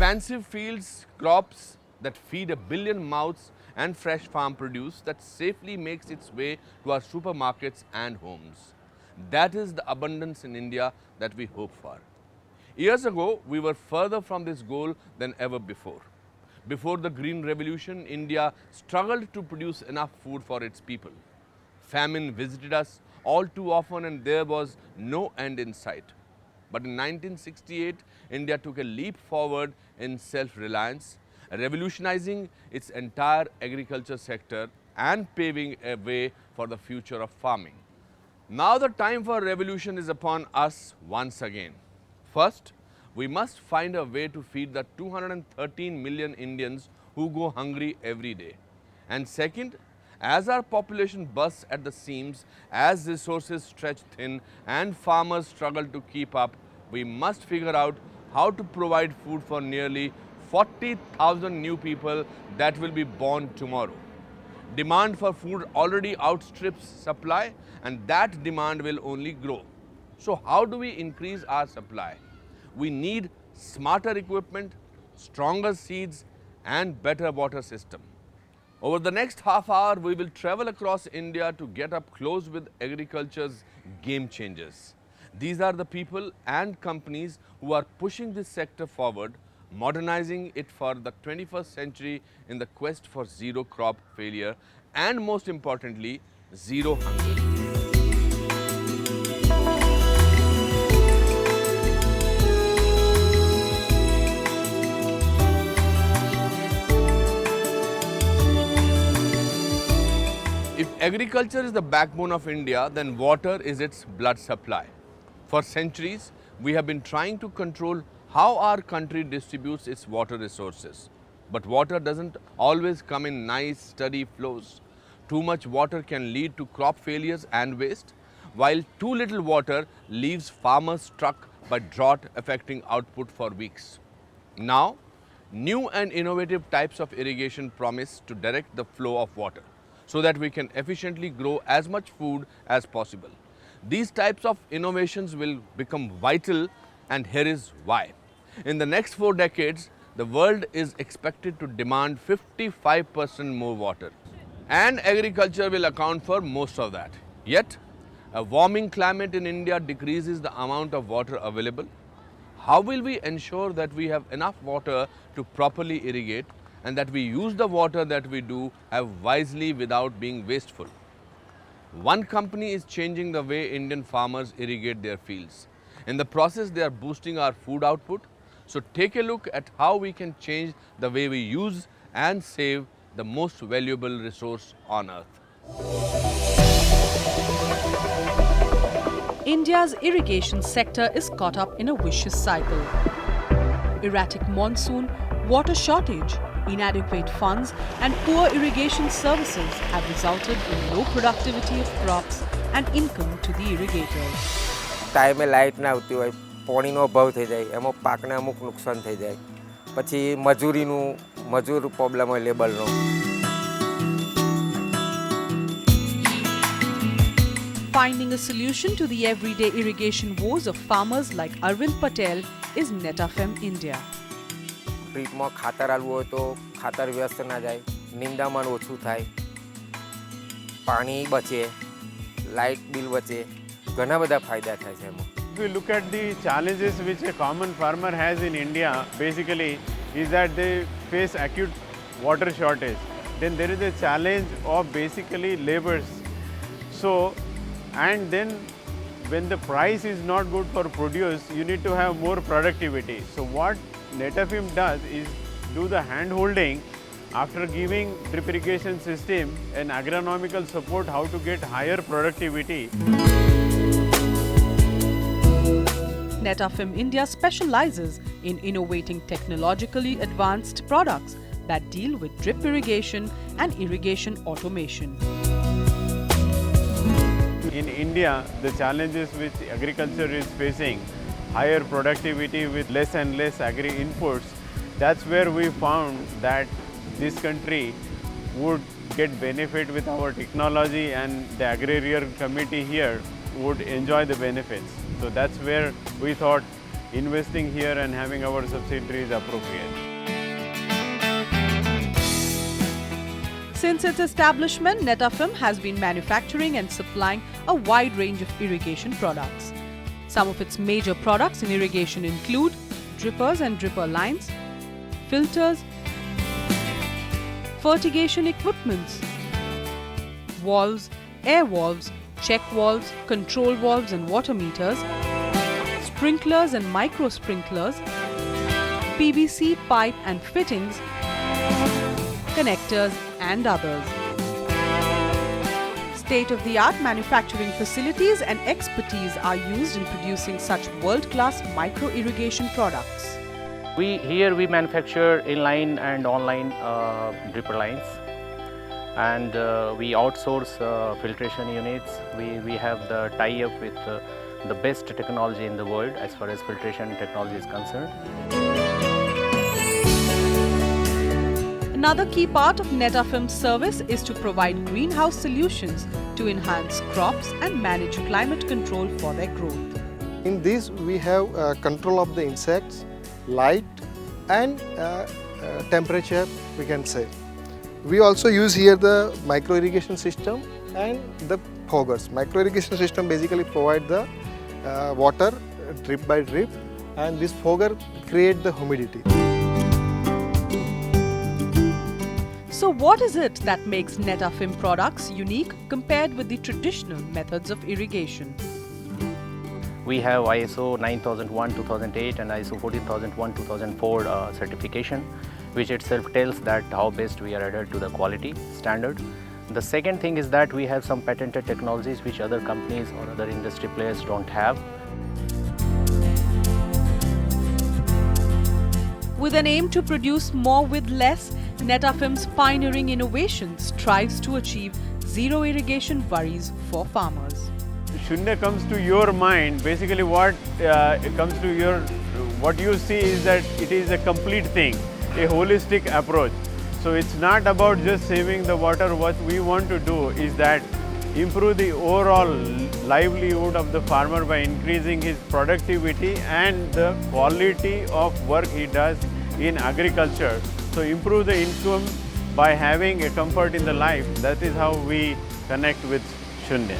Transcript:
Expansive fields, crops that feed 1 billion mouths and fresh farm produce that safely makes its way to our supermarkets and homes. That is the abundance in India that we hope for. Years ago, we were further from this goal than ever before. Before the Green Revolution, India struggled to produce enough food for its people. Famine visited us all too often and there was no end in sight. But in 1968, India took a leap forward in self-reliance, revolutionizing its entire agriculture sector and paving a way for the future of farming. Now the time for revolution is upon us once again. First, we must find a way to feed the 213 million Indians who go hungry every day. And second, as our population bursts at the seams, as resources stretch thin and farmers struggle to keep up, we must figure out how to provide food for nearly 40,000 new people that will be born tomorrow. Demand for food already outstrips supply and that demand will only grow. So how do we increase our supply? We need smarter equipment, stronger seeds and better water system. Over the next half hour, we will travel across India to get up close with agriculture's game changers. These are the people and companies who are pushing this sector forward, modernizing it for the 21st century in the quest for zero crop failure and most importantly, zero hunger. If agriculture is the backbone of India, then water is its blood supply. For centuries, we have been trying to control how our country distributes its water resources. But water doesn't always come in nice, steady flows. Too much water can lead to crop failures and waste, while too little water leaves farmers struck by drought affecting output for weeks. Now, new and innovative types of irrigation promise to direct the flow of water so that we can efficiently grow as much food as possible. These types of innovations will become vital and here is why. In the next 4 decades, the world is expected to demand 55% more water and agriculture will account for most of that. Yet, a warming climate in India decreases the amount of water available. How will we ensure that we have enough water to properly irrigate and that we use the water that we do have wisely without being wasteful? One company is changing the way Indian farmers irrigate their fields. In the process, they are boosting our food output. So take a look at how we can change the way we use and save the most valuable resource on earth. India's irrigation sector is caught up in a vicious cycle. Erratic monsoon, water shortage, inadequate funds and poor irrigation services have resulted in low productivity of crops and income to the irrigators. टाइमे light ना આવતી હોય, પાણીનો અભાવ થઈ જાય, એમાં પાકને અમુક નુકસાન થઈ જાય. પછી મજૂર પ્રોબ્લેમ હોય લેબરનો. Finding a solution to the everyday irrigation woes of farmers like Arvind Patel is Netafem India. ટ્રીપમાં ખાતર આલવું હોય તો ખાતર વ્યસ્ત ના જાય, નિંદામણ ઓછું થાય, પાણી બચે, લાઇટ બિલ બચે, ઘણા બધા ફાયદા થાય છે એમાં. If we look at the challenges which a common farmer has in India, basically is that they face acute water shortage. Then there is a challenge of basically labors. So, and then when the price is not good for produce, you need to have more productivity. So what Netafim does is do the hand holding after giving drip irrigation system and agronomical support how to get higher productivity. Netafim India specializes in innovating technologically advanced products that deal with drip irrigation and irrigation automation. In India, the challenges which agriculture is facing, higher productivity with less and less agri inputs, that's where we found that this country would get benefit with our technology and the agrarian community here would enjoy the benefits. So that's where we thought investing here and having our subsidiary is appropriate. Since its establishment, Netafim has been manufacturing and supplying a wide range of irrigation products. Some of its major products in irrigation include drippers and dripper lines, filters, fertigation equipments, valves, air valves, check valves, control valves and water meters, sprinklers and micro sprinklers, PVC pipe and fittings, connectors and others. State-of-the-art manufacturing facilities and expertise are used in producing such world-class micro-irrigation products. Here we manufacture inline and online dripper lines, and we outsource filtration units. We have the tie-up with the best technology in the world as far as filtration technology is concerned. Another key part of Netafim's service is to provide greenhouse solutions to enhance crops and manage climate control for their growth. In this, we have control of the insects, light and temperature, we can say. We also use here the micro irrigation system and the foggers. Micro irrigation system basically provide the water drip by drip, and this fogger create the humidity. So what is it that makes Netafim products unique compared with the traditional methods of irrigation? We have ISO 9001-2008 and ISO 14001-2004 certification, which itself tells that how best we are adhered to the quality standard. The second thing is that we have some patented technologies which other companies or other industry players don't have. With an aim to produce more with less, Netafim's pioneering innovation strives to achieve zero irrigation worries for farmers. Shunya comes to your mind, basically what you see is that it is a complete thing, a holistic approach. So it's not about just saving the water. What we want to do is that improve the overall livelihood of the farmer by increasing his productivity and the quality of work he does in agriculture. So improve the income by having a comfort in the life. That is how we connect with Shunya.